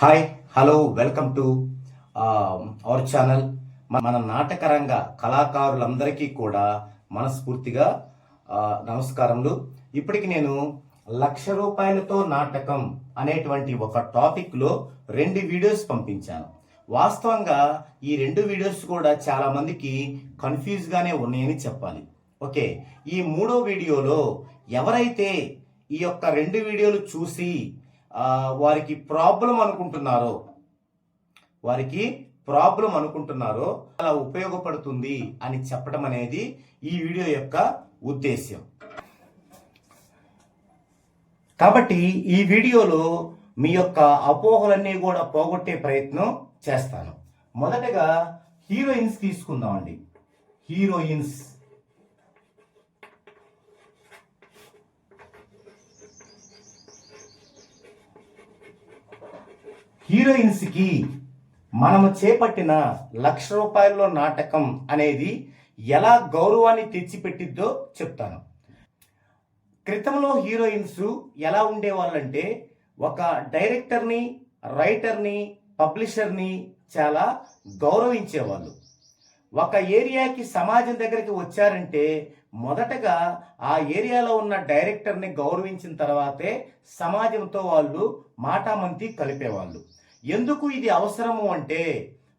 Hi hello welcome to our channel. మన నాటకరంగ కళాకారులందరికీ కూడా మనస్ఫూర్తిగా నమస్కారములు. ఇప్పటికి నేను ₹1,00,000 నాటకం అనేటువంటి ఒక టాపిక్లో 2 వీడియోస్ పంపించాను. వాస్తవంగా ఈ 2 వీడియోస్ కూడా చాలా మందికి కన్ఫ్యూజ్గానే ఉన్నాయని చెప్పాలి. ఓకే, ఈ 3వ వీడియోలో ఎవరైతే ఈ యొక్క 2 వీడియోలు చూసి వారికి ప్రాబ్లం అనుకుంటున్నారో అలా ఉపయోగపడుతుంది అని చెప్పడం అనేది ఈ వీడియో యొక్క ఉద్దేశ్యం. కాబట్టి ఈ వీడియోలో మీ యొక్క అపోహలన్నీ కూడా పోగొట్టే ప్రయత్నం చేస్తాను. మొదటగా హీరోయిన్స్ తీసుకుందామండి. హీరోయిన్స్కి మనము చేపట్టిన ₹1,00,000 నాటకం అనేది ఎలా గౌరవాన్ని తెచ్చిపెట్టిద్దో చెప్తాను. క్రితంలో హీరోయిన్స్ ఎలా ఉండేవాళ్ళంటే ఒక డైరెక్టర్ని, రైటర్ని, పబ్లిషర్ని చాలా గౌరవించేవాళ్ళు. ఒక ఏరియాకి సమాజం దగ్గరికి వచ్చారంటే మొదటగా ఆ ఏరియాలో ఉన్న డైరెక్టర్ని గౌరవించిన తర్వాతే సమాజంతో వాళ్ళు మాటామంతి కలిపేవాళ్ళు. ఎందుకు ఇది అవసరము అంటే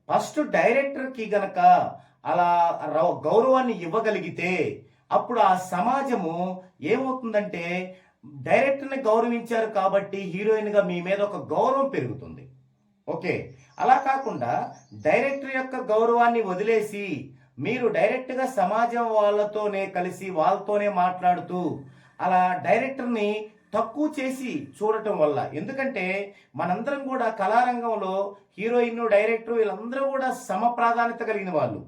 ఫస్ట్ డైరెక్టర్కి గనక అలా గౌరవాన్ని ఇవ్వగలిగితే అప్పుడు ఆ సమాజము ఏమవుతుందంటే డైరెక్టర్ని గౌరవించారు కాబట్టి హీరోయిన్గా మీ మీద ఒక గౌరవం పెరుగుతుంది. ఓకే, అలా కాకుండా డైరెక్టర్ యొక్క గౌరవాన్ని వదిలేసి మీరు డైరెక్ట్గా సమాజం వాళ్ళతోనే కలిసి వాళ్ళతోనే మాట్లాడుతూ అలా డైరెక్టర్ని తక్కువ చేసి చూడటం వల్ల, ఎందుకంటే మనందరం కూడా కళారంగంలో హీరోయిన్, డైరెక్టర్ వీళ్ళందరూ కూడా సమ ప్రాధాన్యత కలిగిన వాళ్ళు.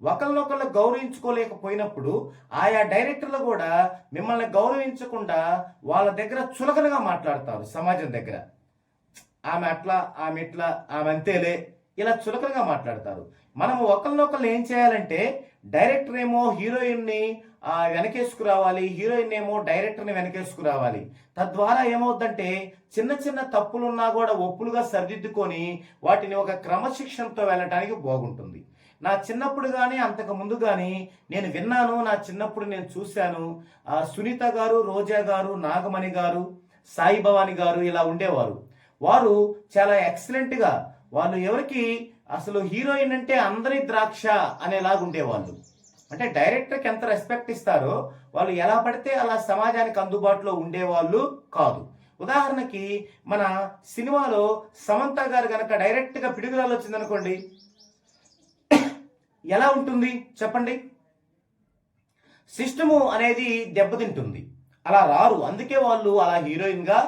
ఒకరినొకళ్ళు గౌరవించుకోలేకపోయినప్పుడు ఆయా డైరెక్టర్లు కూడా మిమ్మల్ని గౌరవించకుండా వాళ్ళ దగ్గర చులకనగా మాట్లాడతారు. సమాజం దగ్గర ఆమె అట్లా, ఆమె ఇట్లా, ఆమె అంతేలే, ఇలా చులకనగా మాట్లాడతారు. మనము ఒకరినొకళ్ళు ఏం చేయాలంటే డైరెక్టర్ ఏమో హీరోయిన్ని వెనకేసుకురావాలి, హీరోయిన్ ఏమో డైరెక్టర్ని వెనకేసుకురావాలి. తద్వారా ఏమవుద్దంటే చిన్న చిన్న తప్పులున్నా కూడా ఒప్పులుగా సరిదిద్దుకొని వాటిని ఒక క్రమశిక్షణతో వెళ్ళటానికి బాగుంటుంది. నా చిన్నప్పుడు కానీ అంతకు ముందు కానీ నేను విన్నాను, నా చిన్నప్పుడు నేను చూశాను. సునీత గారు, రోజా గారు, నాగమణి గారు, సాయి భవాని గారు ఇలా ఉండేవారు. వారు చాలా ఎక్సలెంట్గా, వాళ్ళు ఎవరికి అసలు హీరోయిన్ అంటే అందరి ద్రాక్ష అనేలాగా ఉండేవాళ్ళు. అంటే డైరెక్టర్కి ఎంత రెస్పెక్ట్ ఇస్తారో వాళ్ళు ఎలా పడితే అలా సమాజానికి అందుబాటులో ఉండేవాళ్ళు కాదు. ఉదాహరణకి మన సినిమాలో సమంత గారు కనుక డైరెక్ట్గా పిడుగురాలు వచ్చిందనుకోండి, ఎలా ఉంటుంది చెప్పండి? సిస్టము అనేది దెబ్బతింటుంది, అలా రారు. అందుకే వాళ్ళు అలా హీరోయిన్గా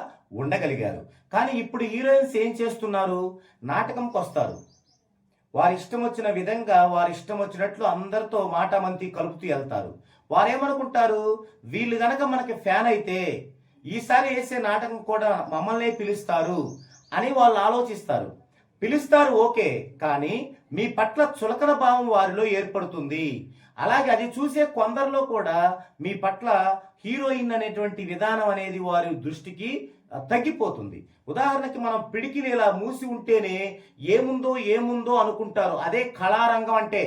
ఉండగలిగారు. కానీ ఇప్పుడు హీరోయిన్స్ ఏం చేస్తున్నారు? నాటకంకి వస్తారు, వారి ఇష్టం వచ్చిన విధంగా వారి ఇష్టం వచ్చినట్లు అందరితో మాటామంతి కలుపుతూ వెళ్తారు. వారేమనుకుంటారు, వీళ్ళు గనక మనకి ఫ్యాన్ అయితే ఈసారి వేసే నాటకం కూడా మమ్మల్నే పిలుస్తారు అని వాళ్ళు ఆలోచిస్తారు. పిలుస్తారు ఓకే, కానీ మీ పట్ల చులకన భావం వారిలో ఏర్పడుతుంది. అలాగే అది చూసే కొందరిలో కూడా మీ పట్ల హీరోయిన్ అనేటువంటి విధానం అనేది వారి దృష్టికి తగ్గిపోతుంది. ఉదాహరణకి మనం పిడికిలు ఇలా మూసి ఉంటేనే ఏముందో అనుకుంటారు. అదే కళారంగం అంటే.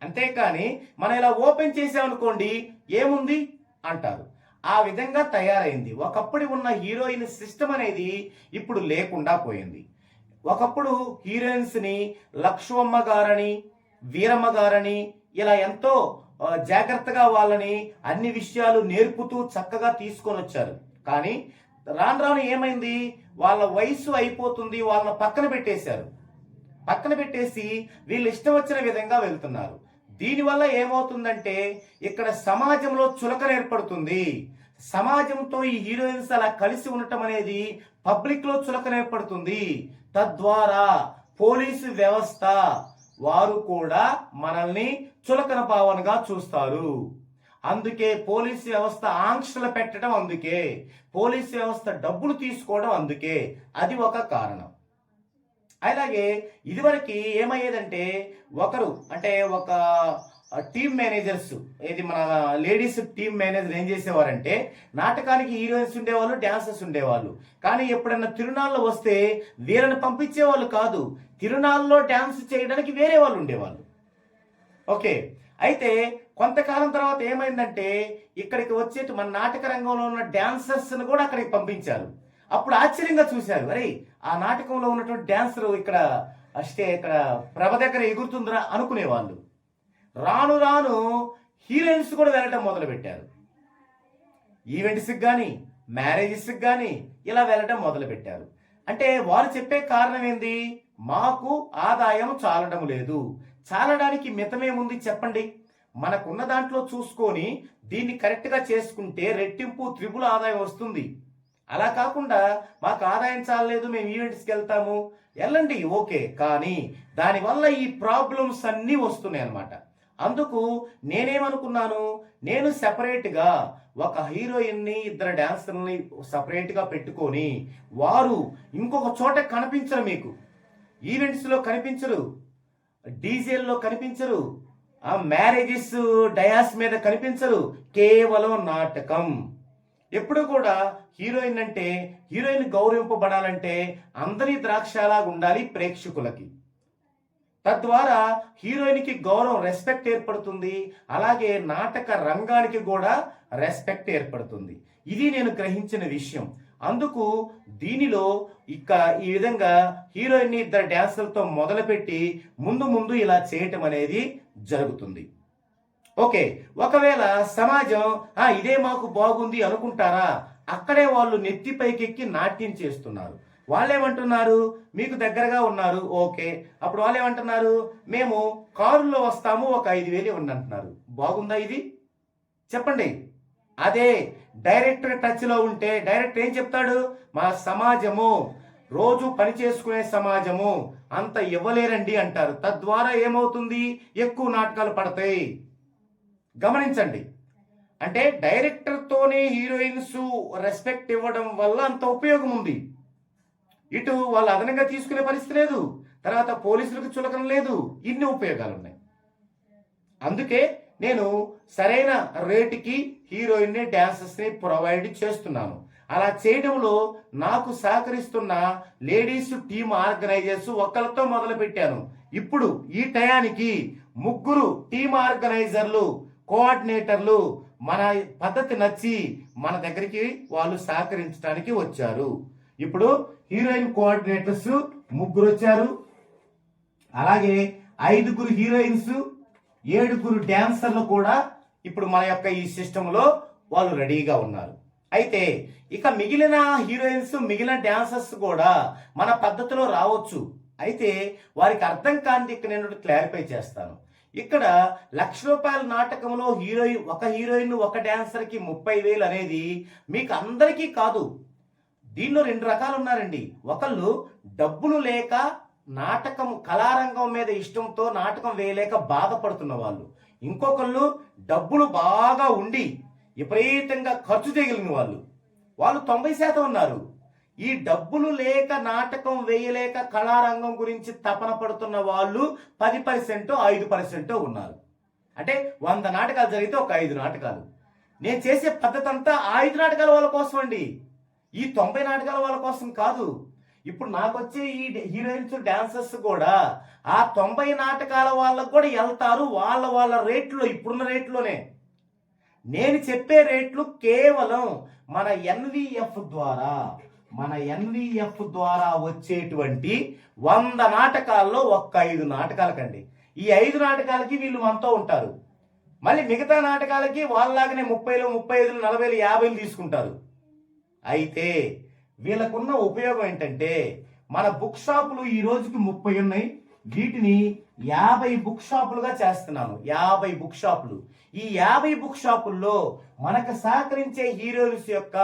అంతేకాని మనం ఇలా ఓపెన్ చేసామనుకోండి ఏముంది అంటారు. ఆ విధంగా తయారైంది. ఒకప్పుడు ఉన్న హీరోయిన్ సిస్టమ్ అనేది ఇప్పుడు లేకుండా పోయింది. ఒకప్పుడు హీరోయిన్స్ని లక్ష్మమ్మ గారని, వీరమ్మ గారని ఇలా ఎంతో జాగ్రత్తగా వాళ్ళని అన్ని విషయాలు నేర్పుతూ చక్కగా తీసుకొని వచ్చారు. కానీ రాను రాను ఏమైంది, వాళ్ళ వయసు అయిపోతుంది, వాళ్ళని పక్కన పెట్టేసి వీళ్ళు ఇష్టం వచ్చిన విధంగా వెళ్తున్నారు. దీనివల్ల ఏమవుతుందంటే ఇక్కడ సమాజంలో చులకన ఏర్పడుతుంది. సమాజంతో ఈ హీరోయిన్స్ అలా కలిసి ఉండటం అనేది పబ్లిక్లో చులకన ఏర్పడుతుంది. తద్వారా పోలీసు వ్యవస్థ వారు కూడా మనల్ని చులకన భావనగా చూస్తారు. అందుకే పోలీసు వ్యవస్థ ఆంక్షలు పెట్టడం, అందుకే పోలీసు వ్యవస్థ డబ్బులు తీసుకోవడం, అందుకే అది ఒక కారణం. అలాగే ఇదివరకు ఏమయ్యేదంటే ఒక టీమ్ మేనేజర్స్, ఇది మన లేడీస్ టీమ్ మేనేజర్ ఏం చేసేవారంటే నాటకానికి హీరోయిన్స్ ఉండేవాళ్ళు, డాన్సర్స్ ఉండేవాళ్ళు. కానీ ఎప్పుడన్నా తిరునాళ్ళు వస్తే వీళ్ళని పంపించేవాళ్ళు కాదు, తిరునాళ్ళలో డాన్స్ చేయడానికి వేరే వాళ్ళు ఉండేవాళ్ళు. ఓకే, అయితే కొంతకాలం తర్వాత ఏమైందంటే ఇక్కడికి వచ్చేటి మన నాటక రంగంలో ఉన్న డాన్సర్స్ని కూడా అక్కడికి పంపించారు. అప్పుడు ఆశ్చర్యంగా చూశారు, అరే ఆ నాటకంలో ఉన్నటువంటి డాన్సర్ ఇక్కడ ఇక్కడ ప్రభ దగ్గర ఎగురుతుందిరా అనుకునేవాళ్ళు. రాను రాను హీరోయిన్స్ కూడా వెళ్ళటం మొదలుపెట్టారు. ఈవెంట్స్కి కానీ మ్యారేజెస్కి కానీ ఇలా వెళ్ళటం మొదలుపెట్టారు. అంటే వారు చెప్పే కారణం ఏంది? మాకు ఆదాయం చాలడం లేదు. చాలడానికి మితమేముంది చెప్పండి? మనకున్న దాంట్లో చూసుకొని దీన్ని కరెక్ట్గా చేసుకుంటే రెట్టింపు త్రిపుల ఆదాయం వస్తుంది. అలా కాకుండా మాకు ఆదాయం చాలలేదు, మేము ఈవెంట్స్కి వెళ్తాము, వెళ్ళండి ఓకే, కానీ దానివల్ల ఈ ప్రాబ్లమ్స్ అన్నీ వస్తున్నాయి అన్నమాట. అందుకు నేనేమనుకున్నాను, నేను సెపరేట్గా ఒక హీరోయిన్ని, ఇద్దరు డాన్సర్ని సపరేట్గా పెట్టుకొని వారు ఇంకొక చోట కనిపించరు, మీకు ఈవెంట్స్లో కనిపించరు, డీజేల్లో కనిపించరు, ఆ మ్యారేజెస్ డయాస్ మీద కనిపించరు, కేవలం నాటకం. ఎప్పుడు కూడా హీరోయిన్ అంటే, హీరోయిన్ గౌరవింపబడాలంటే అందరి ద్రాక్షలాగా ఉండాలి ప్రేక్షకులకి. తద్వారా హీరోయిన్కి గౌరవం, రెస్పెక్ట్ ఏర్పడుతుంది. అలాగే నాటక రంగానికి కూడా రెస్పెక్ట్ ఏర్పడుతుంది. ఇది నేను గ్రహించిన విషయం. అందుకు దీనిలో ఈ విధంగా హీరోయిన్ని ఇద్దరు డాన్సర్లతో మొదలుపెట్టి ముందు ఇలా చేయటం అనేది జరుగుతుంది. ఓకే, ఒకవేళ సమాజం ఇదే మాకు బాగుంది అనుకుంటారా? అక్కడే వాళ్ళు నెత్తి పైకెక్కి నాట్యం చేస్తున్నారు. వాళ్ళేమంటున్నారు, మీకు దగ్గరగా ఉన్నారు ఓకే, అప్పుడు వాళ్ళు ఏమంటున్నారు, మేము కారులో వస్తాము, ఒక 5,000 ఇవ్వండి అంటున్నారు. బాగుందా ఇది? చెప్పండి. అదే డైరెక్టర్ టచ్లో ఉంటే డైరెక్టర్ ఏం చెప్తాడు, మా సమాజము రోజు పని చేసుకునే సమాజము, అంత ఇవ్వలేరండి అంటారు. తద్వారా ఏమవుతుంది, ఎక్కువ నాటకాలు పడతాయి. గమనించండి, అంటే డైరెక్టర్తోనే హీరోయిన్స్ రెస్పెక్ట్ ఇవ్వడం వల్ల అంత ఉపయోగం ఉంది. ఇటు వాళ్ళు అదనంగా తీసుకునే పరిస్థితి లేదు, తర్వాత పోలీసులకు చులకన లేదు, ఇన్ని ఉపయోగాలు ఉన్నాయి. అందుకే నేను సరైన రేటుకి హీరోయిన్ని, డాన్సర్స్ని ప్రొవైడ్ చేస్తున్నాను. అలా చేయడంలో నాకు సహకరిస్తున్న లేడీస్ టీమ్ ఆర్గనైజర్స్ ఒకరితో మొదలు పెట్టాను. ఇప్పుడు ఈ టయానికి 3 టీమ్ ఆర్గనైజర్లు, కోఆర్డినేటర్లు మన పద్ధతి నచ్చి మన దగ్గరికి వాళ్ళు సహకరించడానికి వచ్చారు. ఇప్పుడు హీరోయిన్ కోఆర్డినేటర్స్ 3 వచ్చారు, అలాగే 5 హీరోయిన్స్, 7 డాన్సర్లు కూడా ఇప్పుడు మన యొక్క ఈ సిస్టంలో వాళ్ళు రెడీగా ఉన్నారు. అయితే ఇక మిగిలిన హీరోయిన్స్, మిగిలిన డాన్సర్స్ కూడా మన పద్ధతిలో రావచ్చు. అయితే వారికి అర్థం కానిది ఇక్కడ నేను క్లారిఫై చేస్తాను. ఇక్కడ ₹1,00,000 నాటకంలో ఒక హీరోయిన్, ఒక డాన్సర్కి 30,000 అనేది మీకు అందరికీ కాదు. దీనిలో 2 రకాలు ఉన్నారండి. ఒకళ్ళు డబ్బులు లేక నాటకం, కళారంగం మీద ఇష్టంతో నాటకం వేయలేక బాధపడుతున్న వాళ్ళు. ఇంకొకళ్ళు డబ్బులు బాగా ఉండి విపరీతంగా ఖర్చు చేయగలిగిన వాళ్ళు 90% ఉన్నారు. ఈ డబ్బులు లేక నాటకం వేయలేక కళారంగం గురించి తపన పడుతున్న వాళ్ళు 10%, 5% ఉన్నారు. అంటే 100 నాటకాలు జరిగితే ఒక 5 నాటకాలు. నేను చేసే పద్ధతి అంతా 5 నాటకాల వాళ్ళ కోసం అండి, ఈ 90 నాటకాల వాళ్ళ కోసం కాదు. ఇప్పుడు నాకు వచ్చే ఈ హీరోయిన్స్, డాన్సర్స్ కూడా ఆ 90 నాటకాల వాళ్ళకు కూడా వెళ్తారు, వాళ్ళ రేట్లో, ఇప్పుడున్న రేట్లోనే. నేను చెప్పే రేట్లు కేవలం మన ఎన్విఎఫ్ ద్వారా వచ్చేటువంటి 100 నాటకాల్లో ఒక్క 5 నాటకాలకండి. ఈ 5 నాటకాలకి వీళ్ళు మనతో ఉంటారు. మళ్ళీ మిగతా నాటకాలకి వాళ్ళలాగానే 30,000, 35,000, 40,000, 50,000 తీసుకుంటారు. అయితే వీళ్ళకున్న ఉపయోగం ఏంటంటే, మన బుక్ షాపులు ఈ రోజుకి 30 ఉన్నాయి, వీటిని 50 బుక్ షాపులుగా చేస్తున్నాను. 50 బుక్ షాపులు. ఈ 50 బుక్ షాపుల్లో మనకు సహకరించే హీరోయిన్స్ యొక్క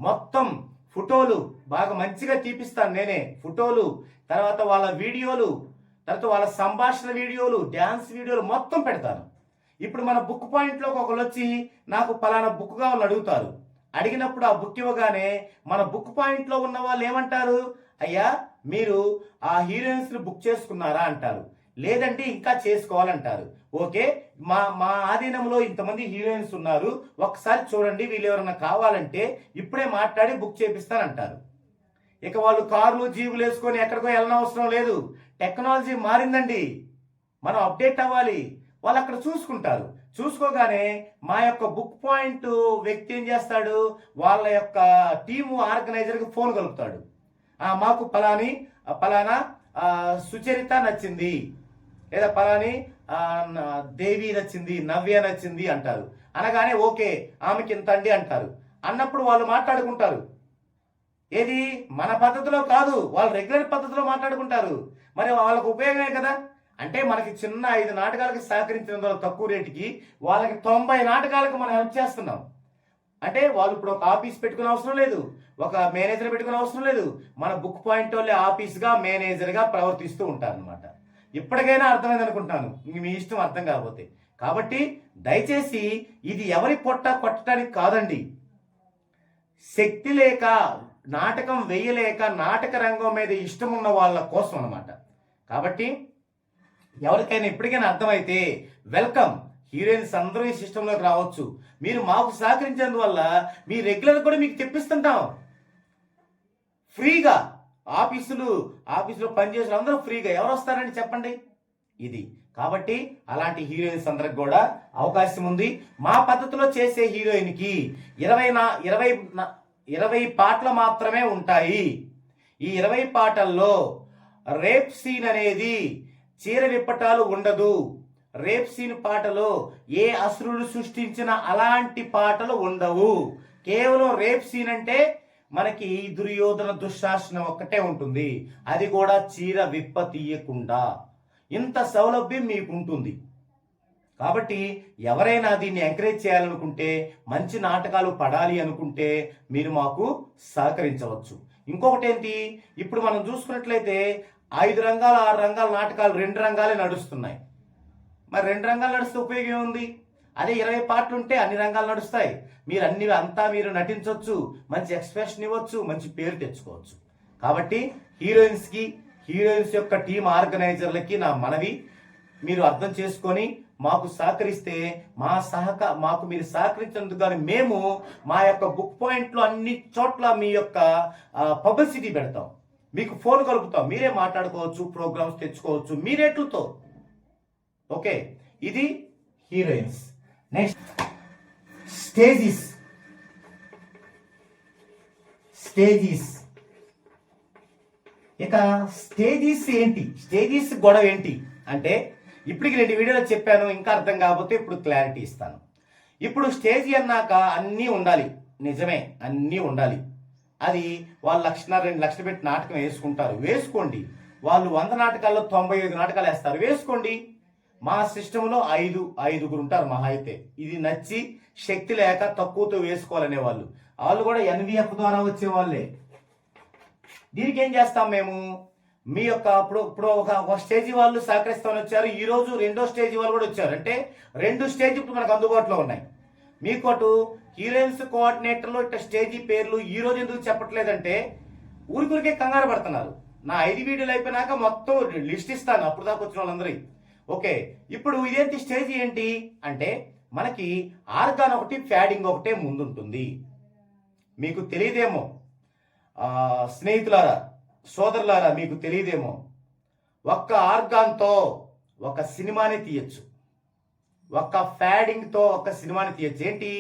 మొత్తం ఫోటోలు బాగా మంచిగా తీపిస్తాను నేనే. ఫోటోలు, తర్వాత వాళ్ళ వీడియోలు, తర్వాత వాళ్ళ సంభాషణ వీడియోలు, డ్యాన్స్ వీడియోలు మొత్తం పెడతాను. ఇప్పుడు మన బుక్ పాయింట్లోకి ఒకళ్ళు వచ్చి నాకు పలానా బుక్ కావాలని అడుగుతారు. అడిగినప్పుడు ఆ బుక్ ఇవ్వగానే మన బుక్ పాయింట్లో ఉన్న వాళ్ళు ఏమంటారు, అయ్యా మీరు ఆ హీరోయిన్స్ని బుక్ చేసుకున్నారా అంటారు. లేదంటే ఇంకా చేసుకోవాలంటారు. ఓకే, మా ఆధీనంలో ఇంతమంది హీరోయిన్స్ ఉన్నారు, ఒకసారి చూడండి, వీళ్ళు ఎవరన్నా కావాలంటే ఇప్పుడే మాట్లాడి బుక్ చేపిస్తానంటారు. ఇక వాళ్ళు కార్లు జీవులు వేసుకొని ఎక్కడికో వెళ్ళనవసరం లేదు. టెక్నాలజీ మారిందండి, మనం అప్డేట్ అవ్వాలి. వాళ్ళు అక్కడ చూసుకుంటారు. చూసుకోగానే మా యొక్క బుక్ పాయింట్ వ్యక్తి ఏం చేస్తాడు, వాళ్ళ యొక్క టీము ఆర్గనైజర్కి ఫోన్ కలుపుతాడు. మాకు పలానా సుచరిత నచ్చింది, లేదా పలాని దేవి నచ్చింది, నవ్య నచ్చింది అంటారు. అనగానే ఓకే ఆమెకి ఇంత అండి అంటారు. అన్నప్పుడు వాళ్ళు మాట్లాడుకుంటారు. ఏది మన పద్ధతిలో కాదు, వాళ్ళు రెగ్యులర్ పద్ధతిలో మాట్లాడుకుంటారు. మరి వాళ్ళకు ఉపయోగమే కదా. అంటే మనకి చిన్న 5 నాటకాలకు సహకరించిన తక్కువ రేటుకి వాళ్ళకి 90 నాటకాలకు మనం హెల్ప్ చేస్తున్నాం. అంటే వాళ్ళు ఇప్పుడు ఒక ఆఫీస్ పెట్టుకునే అవసరం లేదు, ఒక మేనేజర్ పెట్టుకునే అవసరం లేదు. మన బుక్ పాయింట్ వాళ్ళే ఆఫీస్గా మేనేజర్గా ప్రవర్తిస్తూ ఉంటారనమాట. ఇప్పటికైనా అర్థమైంది అనుకుంటాను, మీ ఇష్టం అర్థం కాకపోతే. కాబట్టి దయచేసి ఇది ఎవరి పొట్ట కొట్టడానికి కాదండి, శక్తి లేక నాటకం వేయలేక నాటక రంగం మీద ఇష్టం ఉన్న వాళ్ళ కోసం అనమాట. కాబట్టి ఎవరికైనా ఇప్పటికైనా అర్థమైతే వెల్కమ్, హీరోయిన్స్ అందరూ ఈ సిస్టంలోకి రావచ్చు. మీరు మాకు సహకరించేందువల్ల మీ రెగ్యులర్ కూడా మీకు తెప్పిస్తుంటాం ఫ్రీగా. ఆఫీసులో పనిచేసిన అందరూ ఫ్రీగా ఎవరు వస్తారని చెప్పండి. ఇది కాబట్టి అలాంటి హీరోయిన్స్ అందరికి కూడా అవకాశం ఉంది. మా పద్ధతిలో చేసే హీరోయిన్కి 20 పాటలు మాత్రమే ఉంటాయి. ఈ 20 పాటల్లో రేప్ సీన్ అనేది, చీర విప్పటాలు ఉండదు. రేప్ సీన్ పాటలో ఏ అసురుడు సృష్టించిన అలాంటి పాటలు ఉండవు. కేవలం రేప్ సీన్ అంటే మనకి దుర్యోధన దుశ్శాసనం ఒక్కటే ఉంటుంది, అది కూడా చీర విప్ప తీయకుండా. ఇంత సౌలభ్యం మీకు ఉంటుంది. కాబట్టి ఎవరైనా దీన్ని ఎంకరేజ్ చేయాలనుకుంటే, మంచి నాటకాలు పడాలి అనుకుంటే మీరు మాకు సహకరించవచ్చు. ఇంకొకటి ఏంటి, ఇప్పుడు మనం చూసుకున్నట్లయితే 5 రంగాలు 6 రంగాల నాటకాలు 2 రంగాలే నడుస్తున్నాయి. మరి 2 రంగాలు నడిస్తే ఉపయోగం ఉంది. అదే 20 పాటలు ఉంటే అన్ని రంగాలు నడుస్తాయి. మీరు నటించవచ్చు, మంచి ఎక్స్ప్రెషన్ ఇవ్వచ్చు, మంచి పేరు తెచ్చుకోవచ్చు. కాబట్టి హీరోయిన్స్ యొక్క టీం ఆర్గనైజర్లకి నా మనవి, మీరు అర్థం చేసుకొని మాకు సహకరిస్తే మాకు మీరు సహకరించినందుకు కానీ మేము మా యొక్క బుక్ పాయింట్లో అన్ని చోట్ల మీ యొక్క పబ్లిసిటీ పెడతాం, మీకు ఫోన్ కలుపుతాం, మీరే మాట్లాడుకోవచ్చు, ప్రోగ్రామ్స్ తెచ్చుకోవచ్చు మీ రేట్లతో. ఓకే, ఇది హీరోయిన్స్. నెక్స్ట్ స్టేజీస్. ఇక స్టేజీస్ ఏంటి, స్టేజీస్ గొడవ ఏంటి అంటే, ఇప్పటికి 2 వీడియోలో చెప్పాను, ఇంకా అర్థం కాకపోతే ఇప్పుడు క్లారిటీ ఇస్తాను. ఇప్పుడు స్టేజీ అన్నాక అన్నీ ఉండాలి, నిజమే అన్నీ ఉండాలి. అది వాళ్ళు 1,00,000 2,00,000 పెట్టి నాటకం వేసుకుంటారు, వేసుకోండి. వాళ్ళు 100 నాటకాల్లో 95 నాటకాలు వేస్తారు, వేసుకోండి. మా సిస్టంలో 5 ఉంటారు మహా అయితే. ఇది నచ్చి శక్తి లేక తక్కువతో వేసుకోవాలనే వాళ్ళు కూడా ఎన్విఎఫ్ ద్వారా వచ్చేవాళ్ళే. దీనికి ఏం చేస్తాం మేము, మీ యొక్క ఇప్పుడు ఒక స్టేజీ వాళ్ళు సహకరిస్తామని వచ్చారు, ఈరోజు 2వ స్టేజీ వాళ్ళు కూడా వచ్చారు. అంటే 2 స్టేజ్ ఇప్పుడు మనకు అందుబాటులో ఉన్నాయి. మీకు అటు హీరోయిన్స్ కోఆర్డినేటర్లు ఇట్లా స్టేజీ పేర్లు ఈరోజు ఎందుకు చెప్పట్లేదంటే ఊరికే కంగారు పడుతున్నారు. నా 5 వీడియోలు అయిపోయినాక మొత్తం లిస్ట్ ఇస్తాను అప్పుడు దాకా వచ్చిన వాళ్ళందరి. ఓకే, ఇప్పుడు ఇదేంటి స్టేజీ ఏంటి అంటే, మనకి ఆర్గాన్ ఒకటి, ఫ్యాడింగ్ ఒకటే ముందుంటుంది. మీకు తెలియదేమో స్నేహితులారా, సోదరులారా, మీకు తెలియదేమో, ఒక్క ఆర్గాన్తో ఒక సినిమాని తీయచ్చు, ఒక్క ఫ్యాడింగ్తో ఒక సినిమాని తీయచ్చు. ఏంటి,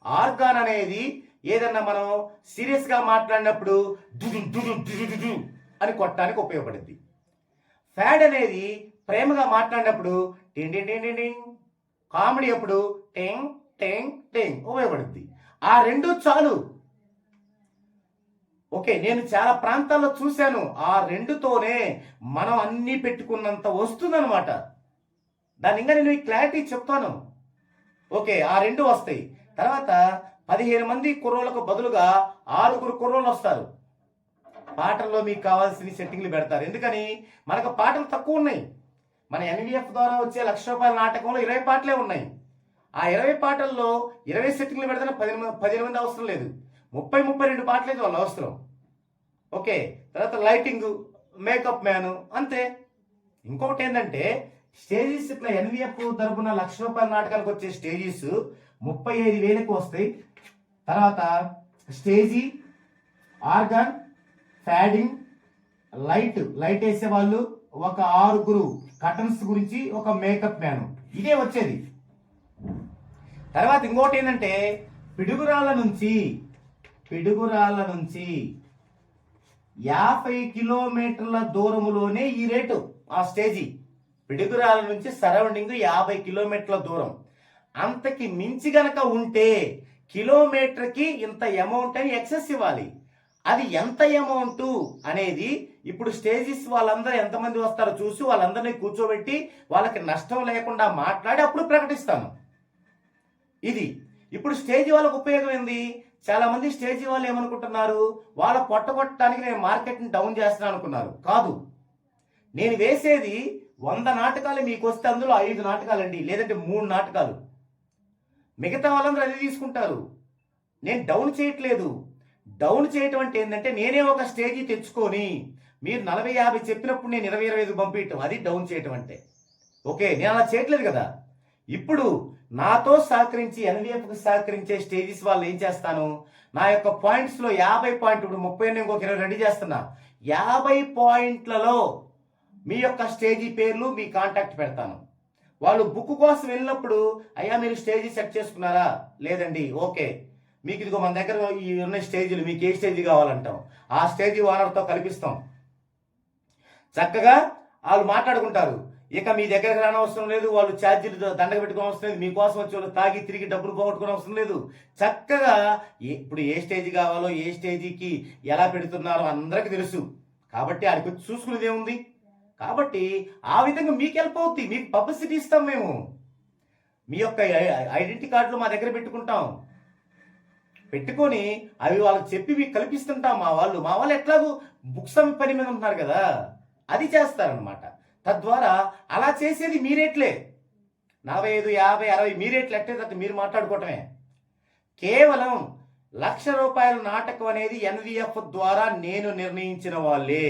ఆర్గాన్ అనేది ఏదన్నా మనం సీరియస్గా మాట్లాడినప్పుడు అని కొట్టడానికి ఉపయోగపడుద్ది. ఫ్యాడ్ అనేది ప్రేమగా మాట్లాడినప్పుడు టింగ్ టింగ్ టింగ్ టింగ్, కామెడీ అప్పుడు టెంగ్ టెంగ్ టెంగ్ ఉపయోగపడుద్ది. ఆ 2 చాలు. ఓకే, నేను చాలా ప్రాంతాల్లో చూశాను, ఆ 2తోనే మనం అన్నీ పెట్టుకున్నంత వస్తుందన్నమాట. దాన్ని ఇంకా నేను క్లారిటీ చెప్తాను. ఓకే, ఆ 2 వస్తాయి. తర్వాత 15 మంది కుర్రోళ్ళకు బదులుగా 6 కుర్రోళ్ళు వస్తారు. పాటల్లో మీకు కావాల్సిన సెట్టింగ్లు పెడతారు. ఎందుకని, మనకు పాటలు తక్కువ ఉన్నాయి. మన ఎన్విఎఫ్ ద్వారా వచ్చే ₹1,00,000 నాటకంలో 20 పాటలే ఉన్నాయి. ఆ 20 పాటల్లో 20 సెట్టింగ్లు పెడితే 15 మంది అవసరం లేదు, 30-32 పాటలేదు వాళ్ళు అవసరం. ఓకే, తర్వాత లైటింగ్, మేకప్ మ్యాను, అంతే. ఇంకొకటి ఏంటంటే, స్టేజెస్ ఇట్లా ఎన్విఎఫ్ తరపున ₹1,00,000 నాటకాలకు వచ్చే స్టేజెస్ 35,000కి వస్తాయి. తర్వాత స్టేజీ, ఆర్గాన్, ఫ్యాడింగ్, లైట్ వేసే వాళ్ళు, ఒక 6 కటన్స్ గురించి, ఒక మేకప్ మ్యాన్, ఇదే వచ్చేది. తర్వాత ఇంకోటి ఏంటంటే పిడుగురాళ్ళ నుంచి 50 కిలోమీటర్ల దూరములోనే ఈ రేటు. ఆ స్టేజీ పిడుగురాళ్ళ నుంచి సరౌండింగ్ 50 కిలోమీటర్ల దూరం. అంతకి మించి గనక ఉంటే కిలోమీటర్కి ఇంత అమౌంట్ అని ఎక్సెస్ ఇవ్వాలి. అది ఎంత అమౌంట్ అనేది ఇప్పుడు స్టేజెస్ వాళ్ళందరూ ఎంతమంది వస్తారో చూసి వాళ్ళందరినీ కూర్చోబెట్టి వాళ్ళకి నష్టం లేకుండా మాట్లాడి అప్పుడు ప్రకటిస్తాను. ఇది ఇప్పుడు స్టేజ్ వాళ్ళకు ఉపయోగం ఏంది? చాలా మంది స్టేజ్ వాళ్ళు ఏమనుకుంటున్నారు, వాళ్ళ పొట్టగొట్టడానికి నేను మార్కెట్ని డౌన్ చేస్తున్నాను అనుకున్నారు. కాదు, నేను వేసేది 100 నాటకాలు మీకు వస్తే అందులో 5 నాటకాలండి, లేదంటే 3 నాటకాలు. మిగతా వాళ్ళందరూ అది తీసుకుంటారు. నేను డౌన్ చేయట్లేదు. డౌన్ చేయటం అంటే ఏంటంటే నేనే ఒక స్టేజీ తెచ్చుకొని మీరు 40-50 చెప్పినప్పుడు నేను 20-25 పంపించటం, అది డౌన్ చేయటం అంటే. ఓకే, నేను అలా చేయట్లేదు కదా. ఇప్పుడు నాతో సహకరించి ఎన్విఎఫ్కి సహకరించే స్టేజెస్ వాళ్ళు ఏం చేస్తాను, నా యొక్క పాయింట్స్లో 50 పాయింట్, ఇప్పుడు 30 ఇంకొక 20 రెడీ చేస్తున్నా, 50 పాయింట్లలో మీ యొక్క స్టేజీ పేర్లు, మీ కాంటాక్ట్ పెడతాను. వాళ్ళు బుక్ కోసం వెళ్ళినప్పుడు, అయ్యా మీరు స్టేజీ సెట్ చేసుకున్నారా? లేదండి. ఓకే, మీకు ఇదిగో మన దగ్గర ఈ ఉన్న స్టేజీలు, మీకు ఏ స్టేజీ కావాలంటాం, ఆ స్టేజీ ఓనర్తో కల్పిస్తాం. చక్కగా వాళ్ళు మాట్లాడుకుంటారు. ఇక మీ దగ్గరకు రానవసరం లేదు, వాళ్ళు ఛార్జీలు దండగ పెట్టుకోవడం అవసరం లేదు, మీకోసం వచ్చి వాళ్ళు తాగి తిరిగి డబ్బులు పోగొట్టుకోవడం అవసరం లేదు. చక్కగా ఇప్పుడు ఏ స్టేజీ కావాలో, ఏ స్టేజీకి ఎలా పెడుతున్నారో అందరికీ తెలుసు. కాబట్టి ఆడికి వచ్చి చూసుకునేది ఏముంది. కాబట్టి ఆ విధంగా మీకు హెల్ప్ అవుతుంది. మీకు పబ్లిసిటీ ఇస్తాం మేము. మీ యొక్క ఐడెంటిటీ కార్డులు మా దగ్గర పెట్టుకొని అవి వాళ్ళకి చెప్పి మీకు కల్పిస్తుంటాం. మా వాళ్ళు ఎట్లాగూ బుక్స్ పని మీద ఉంటున్నారు కదా, అది చేస్తారనమాట. తద్వారా అలా చేసేది మీ రేట్లే. 45, 50, 60 మీ రేట్లు ఎట్టే మీరు మాట్లాడుకోవటమే. కేవలం ₹1,00,000 నాటకం అనేది ఎన్విఎఫ్ ద్వారా నేను నిర్ణయించిన వాళ్ళే.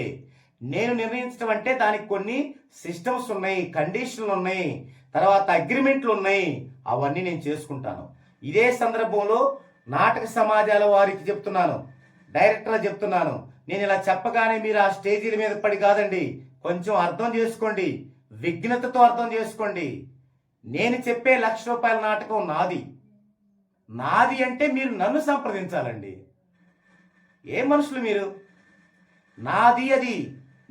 నేను నిర్ణయించడం అంటే దానికి కొన్ని సిస్టమ్స్ ఉన్నాయి, కండిషన్లు ఉన్నాయి, తర్వాత అగ్రిమెంట్లు ఉన్నాయి. అవన్నీ నేను చేసుకుంటాను. ఇదే సందర్భంలో నాటక సమాజాల వారికి చెప్తున్నాను, డైరెక్టర్గా చెప్తున్నాను, నేను ఇలా చెప్పగానే మీరు ఆ స్టేజీల మీద పడి కాదండి, కొంచెం అర్థం చేసుకోండి, విఘ్నతతో అర్థం చేసుకోండి. నేను చెప్పే ₹1,00,000 నాటకం నాది అంటే మీరు నన్ను సంప్రదించాలండి. ఏ మనుషులు మీరు? నాది అది.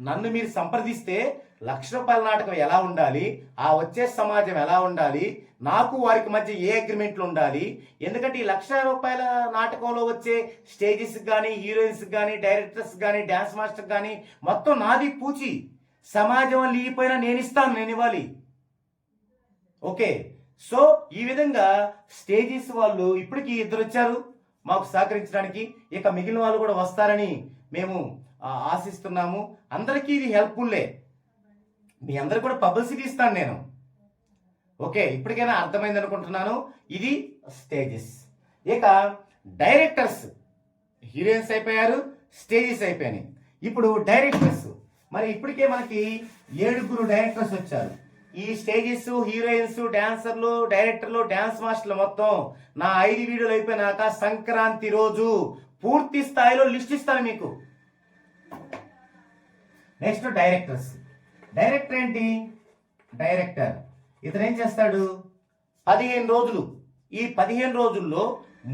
నన్ను మీరు సంప్రదిస్తే ₹1,00,000 నాటకం ఎలా ఉండాలి, ఆ వచ్చే సమాజం ఎలా ఉండాలి, నాకు వారికి మధ్య ఏ అగ్రిమెంట్లు ఉండాలి. ఎందుకంటే ఈ ₹1,00,000 నాటకంలో వచ్చే స్టేజెస్ కానీ, హీరోయిన్స్ కానీ, డైరెక్టర్స్ కానీ, డ్యాన్స్ మాస్టర్ కానీ మొత్తం నాది పూచి. సమాజం వాళ్ళు ఇవ్వకపోయినా నేను ఇస్తాను, నేను ఇవ్వాలి. ఓకే, సో ఈ విధంగా స్టేజెస్ వాళ్ళు ఇప్పటికి 2 వచ్చారు మాకు సహకరించడానికి. ఇక మిగిలిన వాళ్ళు కూడా వస్తారని మేము ఆశిస్తున్నాము. అందరికీ ఇది హెల్ప్ఫుల్లే. మీ అందరికి కూడా పబ్లిసిటీ ఇస్తాను నేను. ఓకే, ఇప్పటికైనా అర్థమైంది అనుకుంటున్నాను. ఇది స్టేజెస్. ఇక డైరెక్టర్స్, హీరోయిన్స్ అయిపోయారు, స్టేజెస్ అయిపోయాయి. ఇప్పుడు డైరెక్టర్స్. మరి ఇప్పటికే మనకి 7 డైరెక్టర్స్ వచ్చారు. ఈ స్టేజెస్, హీరోయిన్స్, డాన్సర్లు, డైరెక్టర్లు, డాన్స్ మాస్టర్లు మొత్తం నా 5 వీడియోలు అయిపోయినాక సంక్రాంతి రోజు పూర్తి స్థాయిలో లిస్ట్ ఇస్తాను మీకు. Next directors. డైరెక్టర్ ఏంటి? డైరెక్టర్ ఇతను ఏం చేస్తాడు? 15 రోజులు. ఈ 15 రోజుల్లో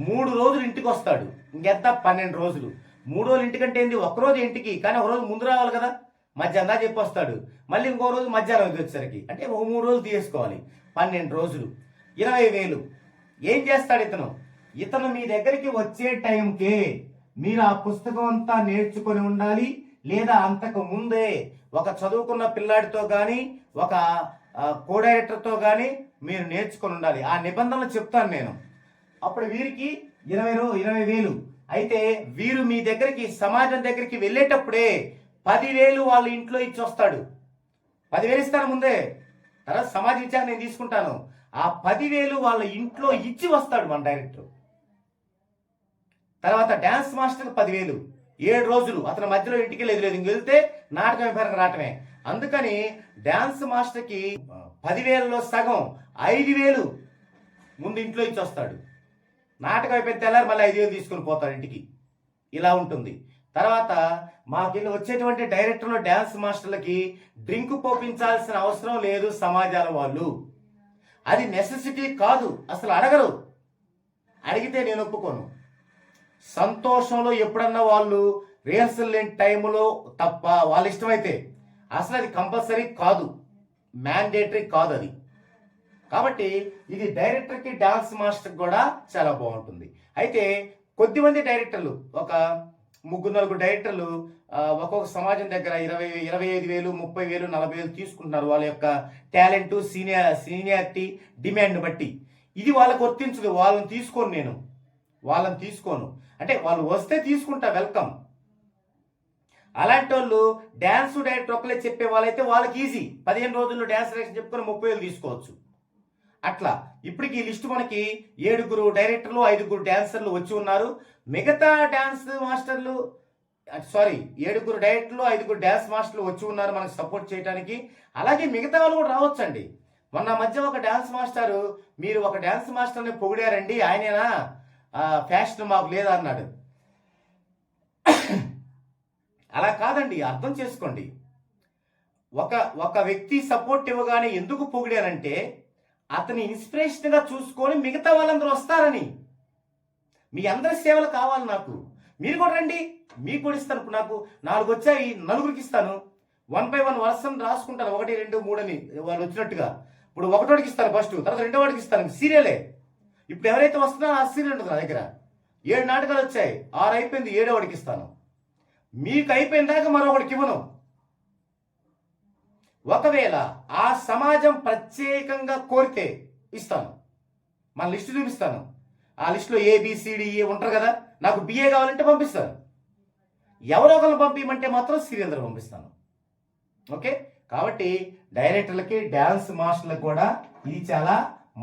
3 రోజులు ఇంటికి వస్తాడు. ఇంకెంత 12 రోజులు. 3 రోజులు ఇంటికంటే ఏంటి, ఒకరోజు ఇంటికి, కానీ ఒక రోజు ముందు రావాలి కదా, మధ్యాహ్నం చెప్పి వస్తాడు. మళ్ళీ ఇంకో రోజు మధ్యాహ్నం వచ్చేసరికి, అంటే ఒక 3 రోజులు తీసుకోవాలి. 12 రోజులు, 20,000. ఏం చేస్తాడు ఇతను మీ దగ్గరికి వచ్చే టైంకే మీరు ఆ పుస్తకం అంతా నేర్చుకొని ఉండాలి, లేదా అంతకు ముందే ఒక చదువుకున్న పిల్లాడితో కానీ, ఒక కో డైరెక్టర్తో కానీ మీరు నేర్చుకొని ఉండాలి. ఆ నిబంధనలు చెప్తాను నేను. అప్పుడు వీరికి 20,000. అయితే వీరు మీ దగ్గరికి, సమాజం దగ్గరికి వెళ్ళేటప్పుడే 10,000 వాళ్ళ ఇంట్లో ఇచ్చి వస్తాడు. 10,000 ఇస్తాను ముందే, తర్వాత సమాజం ఇచ్చాక నేను తీసుకుంటాను. ఆ 10,000 వాళ్ళ ఇంట్లో ఇచ్చి వస్తాడు మన డైరెక్టర్. తర్వాత డ్యాన్స్ మాస్టర్కి 10,000, 7 రోజులు. అతని మధ్యలో ఇంటికి లేదు ఇంక వెళ్తే నాటకం పేరు రావటమే. అందుకని డ్యాన్స్ మాస్టర్కి 10,000లో సగం 5,000 ముందు ఇంట్లో ఇచ్చి వస్తాడు. నాటకం అయిపోయిన తెల్లారి మళ్ళీ 5,000 తీసుకుని పోతాడు ఇంటికి. ఇలా ఉంటుంది. తర్వాత మాకెళ్ళి వచ్చేటువంటి డైరెక్టర్లు, డ్యాన్స్ మాస్టర్లకి డ్రింక్ పోపించాల్సిన అవసరం లేదు సమాజాల వాళ్ళు. అది నెసెసిటీ కాదు, అసలు అడగరు. అడిగితే నేను ఒప్పుకోను. సంతోషంలో ఎప్పుడన్నా వాళ్ళు రిహర్సల్ లేని టైంలో తప్ప వాళ్ళ ఇష్టమైతే, అసలు అది కంపల్సరీ కాదు, మ్యాండేటరీ కాదు అది. కాబట్టి ఇది డైరెక్టర్కి, డాన్స్ మాస్టర్కి కూడా చాలా బాగుంటుంది. అయితే కొద్దిమంది డైరెక్టర్లు, ఒక 3-4 డైరెక్టర్లు ఒక్కొక్క సమాజం దగ్గర 25,000, 30,000, 40,000 తీసుకుంటున్నారు వాళ్ళ యొక్క టాలెంట్, సీనియారిటీ, డిమాండ్ బట్టి. ఇది వాళ్ళకు వర్తించదు. వాళ్ళని తీసుకోను. అంటే వాళ్ళు వస్తే తీసుకుంటా, వెల్కమ్. అలాంటి వాళ్ళు డ్యాన్స్ డైరెక్టర్ ఒక్కలే చెప్పే వాళ్ళైతే వాళ్ళకి ఈజీ. 15 రోజుల్లో డ్యాన్స్ డైరెక్షన్ చెప్పుకొని 30,000 తీసుకోవచ్చు. అట్లా ఇప్పటికి ఈ లిస్టు మనకి 7 డైరెక్టర్లు, 5 డాన్సర్లు వచ్చి ఉన్నారు. మిగతా డాన్స్ మాస్టర్లు, 7 డైరెక్టర్లు, 5 డాన్స్ మాస్టర్లు వచ్చి ఉన్నారు మనకు సపోర్ట్ చేయడానికి. అలాగే మిగతా వాళ్ళు కూడా రావచ్చండి. మొన్న మధ్య ఒక డాన్స్ మాస్టర్, మీరు ఒక డాన్స్ మాస్టర్ని పొగిడారండి, ఆయనేనా ఫ్యాషన్ మాకు లేదా అన్నాడు. అలా కాదండి, అర్థం చేసుకోండి. ఒక వ్యక్తి సపోర్ట్ ఇవ్వగానే ఎందుకు పొగిడారంటే, అతని ఇన్స్పిరేషన్గా చూసుకొని మిగతా వాళ్ళందరూ వస్తారని. మీ అందరి సేవలు కావాలి నాకు. మీరు కూడా రండి, మీకు కూడా ఇస్తాను. ఇప్పుడు నాకు 4 వచ్చాయి, 4 ఇస్తాను. 1 by 1 వరుసను రాసుకుంటాను, 1, 2, 3 అని వాళ్ళు వచ్చినట్టుగా. ఇప్పుడు 1 ఇస్తాను ఫస్ట్, తర్వాత 2 ఇస్తాను. సీరియలే. ఇప్పుడు ఎవరైతే వస్తున్నారో ఆ సీరియల్ ఉంటుంది నా దగ్గర. 7 నాటకాలు వచ్చాయి, 6 అయిపోయింది, 7 ఇస్తాను. మీకు అయిపోయిన దాకా మరొకటికి ఇవ్వను. ఒకవేళ ఆ సమాజం ప్రత్యేకంగా కోరితే ఇస్తాను. మన లిస్టు చూపిస్తాను. ఆ లిస్టులో ABCDE ఉంటారు కదా, నాకు BA కావాలంటే పంపిస్తాను. ఎవరో ఒకరు పంపించమంటే మాత్రం సీరియల్ పంపిస్తాను. ఓకే. కాబట్టి డైరెక్టర్లకి, డ్యాన్స్ మాస్టర్లకు కూడా ఇది చాలా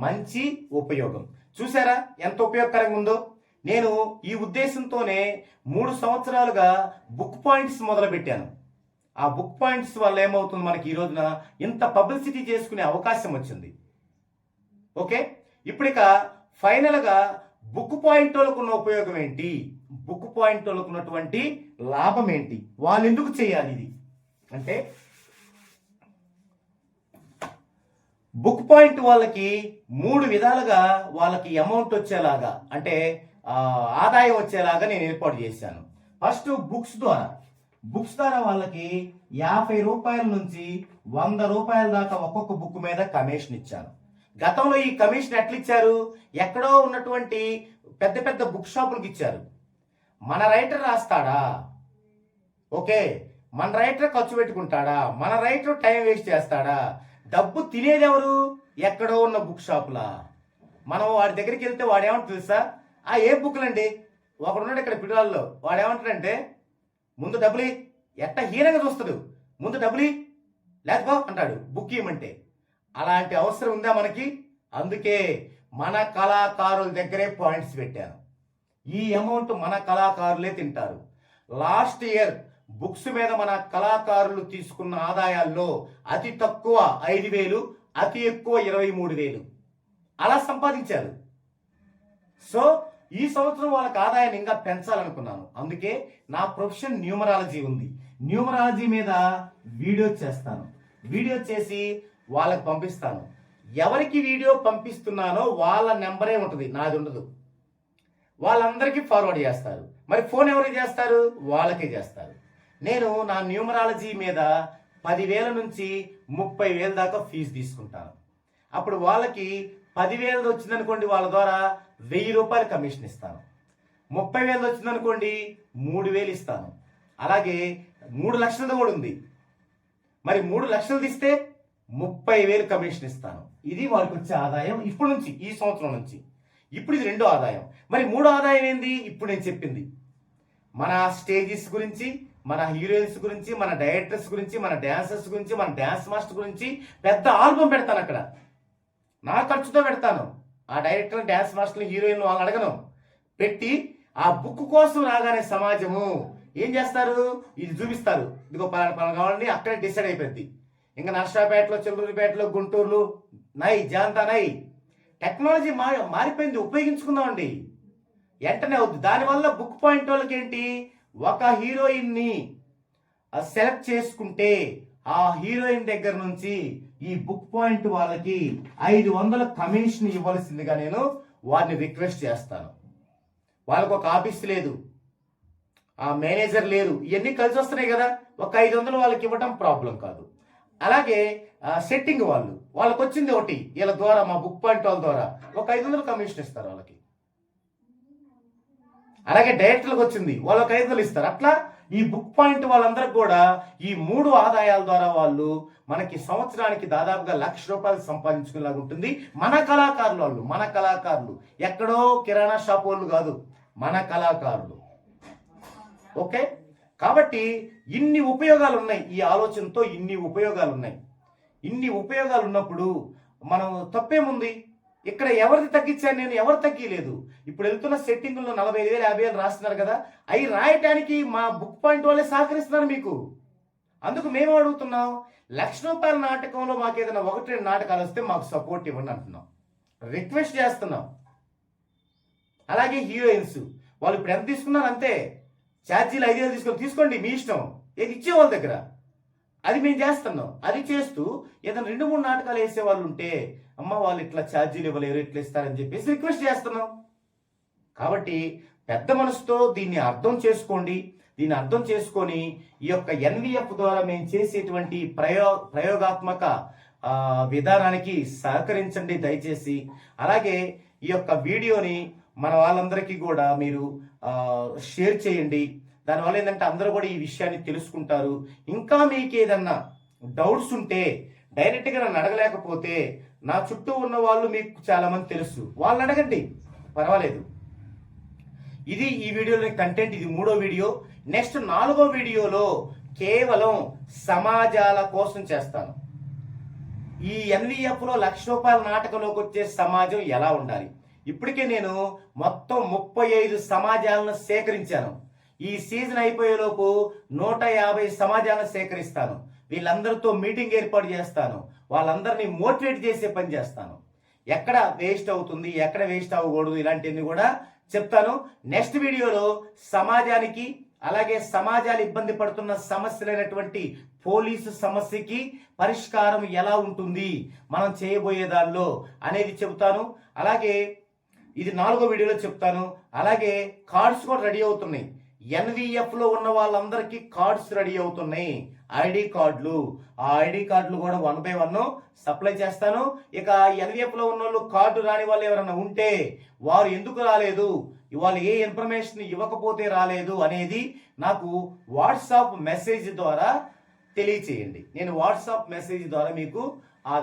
మంచి ఉపయోగం. చూసారా ఎంత ఉపయోగకరంగా ఉందో? నేను ఈ ఉద్దేశంతోనే 3 సంవత్సరాలుగా బుక్ పాయింట్స్ మొదలుపెట్టాను. ఆ బుక్ పాయింట్స్ వల్ల ఏమవుతుంది, మనకి ఈ రోజున ఇంత పబ్లిసిటీ చేసుకునే అవకాశం వచ్చింది. ఓకే. ఇప్పుడిక ఫైనల్గా బుక్ పాయింట్ వాళ్ళకు ఉన్న ఉపయోగం ఏంటి, బుక్ పాయింట్ వాళ్ళకు ఉన్నటువంటి లాభం ఏంటి, వాళ్ళు ఎందుకు చేయాలి ఇది అంటే, బుక్ పాయింట్ వాళ్ళకి 3 విధాలుగా వాళ్ళకి అమౌంట్ వచ్చేలాగా, అంటే ఆదాయం వచ్చేలాగా నేను ఏర్పాటు చేశాను. ఫస్ట్ బుక్స్ ద్వారా వాళ్ళకి 50 రూపాయల నుంచి 100 రూపాయల దాకా ఒక్కొక్క బుక్ మీద కమిషన్ ఇచ్చాను. గతంలో ఈ కమిషన్ ఎట్లా ఇచ్చారు, ఎక్కడో ఉన్నటువంటి పెద్ద పెద్ద బుక్ షాపులకు ఇచ్చారు. మన రైటర్ రాస్తాడా, ఓకే, మన రైటర్ ఖర్చు పెట్టుకుంటాడా, మన రైటర్ టైం వేస్ట్ చేస్తాడా, డబ్బు తినేది ఎవరు, ఎక్కడో ఉన్న బుక్ షాపులా. మనం వాడి దగ్గరికి వెళ్తే వాడేమంటారు తెలుసా, ఏ బుక్లండి, ఒకడున్నాడు ఇక్కడ పిల్లల్లో, వాడేమంటాడంటే ముందు డబ్బులు ఎట్ట హీనంగా చూస్తాడు, ముందు డబ్బులు లేకపో అంటాడు బుక్ ఇవ్వమంటే. అలాంటి అవసరం ఉందా మనకి? అందుకే మన కళాకారుల దగ్గరే పాయింట్స్ పెట్టాను. ఈ అమౌంట్ మన కళాకారులే తింటారు. లాస్ట్ ఇయర్ బుక్స్ మీద మన కళాకారులు తీసుకున్న ఆదాయాల్లో అతి తక్కువ 5,000, అతి ఎక్కువ 23,000 అలా సంపాదించారు. సో ఈ సంవత్సరం వాళ్ళకి ఆదాయాన్ని ఇంకా పెంచాలనుకున్నాను. అందుకే నా ప్రొఫెషన్ న్యూమరాలజీ ఉంది. న్యూమరాలజీ మీద వీడియో చేస్తాను. వీడియో చేసి వాళ్ళకి పంపిస్తాను. ఎవరికి వీడియో పంపిస్తున్నానో వాళ్ళ నెంబరే ఉంటుంది, నాది ఉండదు. వాళ్ళందరికీ ఫార్వర్డ్ చేస్తారు. మరి ఫోన్ ఎవరికి చేస్తారు? వాళ్ళకే చేస్తారు. నేను నా న్యూమరాలజీ మీద 10,000 నుంచి 30,000 దాకా ఫీజు తీసుకుంటాను. అప్పుడు వాళ్ళకి 10,000 వచ్చిందనుకోండి, వాళ్ళ ద్వారా 1,000 రూపాయలు కమిషన్ ఇస్తాను. 30,000 వచ్చిందనుకోండి 3,000 ఇస్తాను. అలాగే 3 లక్షలది కూడా ఉంది. మరి 3 లక్షలు ఇస్తే 30,000 కమిషన్ ఇస్తాను. ఇది వాళ్ళకి వచ్చే ఆదాయం ఇప్పుడు నుంచి, ఈ సంవత్సరం నుంచి. ఇప్పుడు ఇది 2వ ఆదాయం. మరి 3వ ఆదాయం ఏంది? ఇప్పుడు నేను చెప్పింది. మన స్టేజెస్ గురించి, మన హీరోయిన్స్ గురించి, మన డైరెక్టర్స్ గురించి, మన డాన్సర్స్ గురించి, మన డాన్స్ మాస్టర్ గురించి పెద్ద ఆల్బమ్ పెడతాను. అక్కడ నా ఖర్చుతో పెడతాను. ఆ డైరెక్టర్, డాన్స్ మాస్టర్, హీరోయిన్ వాళ్ళని అడగను. పెట్టి ఆ బుక్ కోసం రాగానే సమాజము ఏం చేస్తారు, ఇది చూపిస్తారు, ఇదిగో పలానా కావాలని అక్కడే డిసైడ్ అయిపోద్ది. ఇంకా నర్సాపేటలో, చిల్లూరుపేటలో, గుంటూరులో నై జాంతా నై. టెక్నాలజీ మారిపోయింది, ఉపయోగించుకుందామండి. వెంటనే అవుద్ది. దానివల్ల బుక్ పాయింట్ వాళ్ళకి ఏంటి, ఒక హీరోయిన్ని సెలెక్ట్ చేసుకుంటే ఆ హీరోయిన్ దగ్గర నుంచి ఈ బుక్ పాయింట్ వాళ్ళకి 500 కమిషన్ ఇవ్వాల్సిందిగా నేను వారిని రిక్వెస్ట్ చేస్తాను. వాళ్ళకు ఒక ఆఫీస్ లేదు, ఆ మేనేజర్ లేరు, ఇవన్నీ కలిసి వస్తున్నాయి కదా. ఒక 500 వాళ్ళకి ఇవ్వడం ప్రాబ్లం కాదు. అలాగే సెట్టింగ్ వాళ్ళకి వచ్చింది ఒకటి, వీళ్ళ ద్వారా మా బుక్ పాయింట్ వాళ్ళ ద్వారా ఒక 500 కమిషన్ ఇస్తారు వాళ్ళకి. అలాగే డైరెక్టర్లకు వచ్చింది, వాళ్ళు ఒక 500 ఇస్తారు. అట్లా ఈ బుక్ పాయింట్ వాళ్ళందరికి కూడా ఈ 3 ఆదాయాల ద్వారా వాళ్ళు మనకి సంవత్సరానికి దాదాపుగా ₹1,00,000 సంపాదించుకునేలాగా ఉంటుంది. మన కళాకారులు ఎక్కడో కిరాణా షాప్ వాళ్ళు కాదు, మన కళాకారులు. ఓకే, కాబట్టి ఇన్ని ఉపయోగాలు ఉన్నాయి. ఈ ఆలోచనతో ఇన్ని ఉపయోగాలు ఉన్నాయి. ఇన్ని ఉపయోగాలు ఉన్నప్పుడు మనం తప్పేముంది? ఇక్కడ ఎవరిది తగ్గించాను నేను? ఎవరు తగ్గిలేదు. ఇప్పుడు వెళ్తున్న సెట్టింగుల్లో 45,000 50,000 రాస్తున్నారు కదా, అవి రాయటానికి మా బుక్ పాయింట్ వాళ్ళే సహకరిస్తున్నారు మీకు. అందుకు మేము అడుగుతున్నాం, ₹1,00,000 నాటకంలో మాకు ఏదైనా 1-2 నాటకాలు వస్తే మాకు సపోర్ట్ ఇవ్వండి అంటున్నాం, రిక్వెస్ట్ చేస్తున్నాం. అలాగే హీరోయిన్స్ వాళ్ళు ఇప్పుడు ఎంత తీసుకున్నారు అంతే, ఛార్జీలు 5,000 తీసుకోండి మీ ఇష్టం, ఏది ఇచ్చే వాళ్ళ దగ్గర. అది మేము చేస్తున్నాం. అది చేస్తూ ఏదైనా 2-3 నాటకాలు వేసే వాళ్ళు ఉంటే, అమ్మ వాళ్ళు ఇట్లా ఛార్జీలు ఇవ్వలేరు, ఇట్లా ఇస్తారని చెప్పేసి రిక్వెస్ట్ చేస్తున్నాం. కాబట్టి పెద్ద మనసుతో దీన్ని అర్థం చేసుకోండి. దీన్ని అర్థం చేసుకొని ఈ యొక్క ఎన్విఎఫ్ ద్వారా మేము చేసేటువంటి ప్రయోగాత్మక విధానానికి సహకరించండి దయచేసి. అలాగే ఈ యొక్క వీడియోని మన వాళ్ళందరికీ కూడా మీరు షేర్ చేయండి. దానివల్ల ఏంటంటే అందరూ కూడా ఈ విషయాన్ని తెలుసుకుంటారు. ఇంకా మీకు ఏదన్నా డౌట్స్ ఉంటే డైరెక్ట్గా నన్ను అడగలేకపోతే నా చుట్టూ ఉన్న వాళ్ళు మీకు చాలా మంది తెలుసు, వాళ్ళని అడగండి, పర్వాలేదు. ఇది ఈ వీడియోలోని కంటెంట్. ఇది 3వ వీడియో. నెక్స్ట్ 4వ వీడియోలో కేవలం సమాజాల కోసం చేస్తాను. ఈ ఎన్విఎఫ్లో ₹1,00,000 నాటకంలోకి వచ్చే సమాజం ఎలా ఉండాలి. ఇప్పటికే నేను మొత్తం 35 సమాజాలను సేకరించాను. ఈ సీజన్ అయిపోయేలోపు 150 సమాజాలను సేకరిస్తాను. వీళ్ళందరితో మీటింగ్ ఏర్పాటు చేస్తాను. వాళ్ళందరినీ మోటివేట్ చేసే పని చేస్తాను. ఎక్కడ వేస్ట్ అవుతుంది, ఎక్కడ వేస్ట్ అవ్వకూడదు, ఇలాంటివన్నీ కూడా చెప్తాను. నెక్స్ట్ వీడియోలో సమాజానికి, అలాగే సమాజాలు ఇబ్బంది పడుతున్న సమస్యలైనటువంటి పోలీసు సమస్యకి పరిష్కారం ఎలా ఉంటుంది మనం చేయబోయే దానిలో అనేది చెబుతాను. అలాగే ఇది 4వ వీడియోలో చెప్తాను. అలాగే కార్డ్స్ కూడా రెడీ అవుతున్నాయి. ఎన్విఎఫ్లో ఉన్న వాళ్ళందరికీ కార్డ్స్ రెడీ అవుతున్నాయి, ఐడి కార్డులు. ఆ ఐడి కార్డులు కూడా 1 by 1 సప్లై చేస్తాను. ఇక ఎన్విఎఫ్లో ఉన్న వాళ్ళు కార్డు రాని వాళ్ళు ఎవరైనా ఉంటే వారు ఎందుకు రాలేదు, వాళ్ళు ఏ ఇన్ఫర్మేషన్ ఇవ్వకపోతే రాలేదు అనేది నాకు వాట్సాప్ మెసేజ్ ద్వారా తెలియచేయండి. నేను వాట్సాప్ మెసేజ్ ద్వారా మీకు ఆ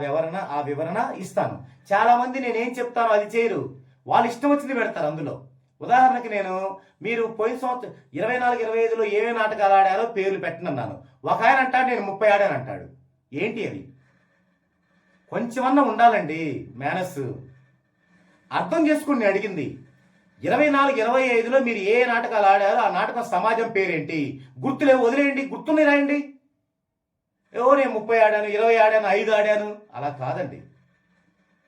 వివరణ ఇస్తాను. చాలా మంది నేనేం చెప్తానో అది చేయరు, వాళ్ళు ఇష్టం వచ్చింది పెడతారు అందులో. ఉదాహరణకి మీరు పోయిన సంవత్సరం 24-25లో ఏవే నాటకాలు ఆడారో పేర్లు పెట్టనన్నాను. ఒక ఆయన అంటాడు నేను 30 ఆడాను అంటాడు. ఏంటి అది? కొంచెమన్నా ఉండాలండి మేనస్. అర్థం చేసుకుని నేను అడిగింది. 24-25లో మీరు ఏ నాటకాలు ఆడారో ఆ నాటకం సమాజం పేరేంటి? గుర్తులేవు, వదిలేయండి. గుర్తుని రాయండి. నేను 30 ఆడాను, 20 ఆడాను, 5 ఆడాను, అలా కాదండి.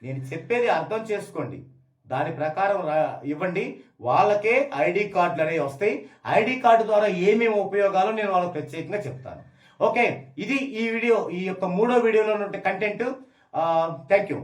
నేను చెప్పేది అర్థం చేసుకోండి, దాని ప్రకారం ఇవ్వండి. వాళ్ళకే ఐడి కార్డులు అనేవి వస్తాయి. ఐడి కార్డు ద్వారా ఏమేమి ఉపయోగాలో నేను వాళ్ళకి ప్రత్యేకంగా చెప్తాను. ఓకే, ఇది ఈ యొక్క 3వ వీడియోలో ఉన్న కంటెంట్. Thank you.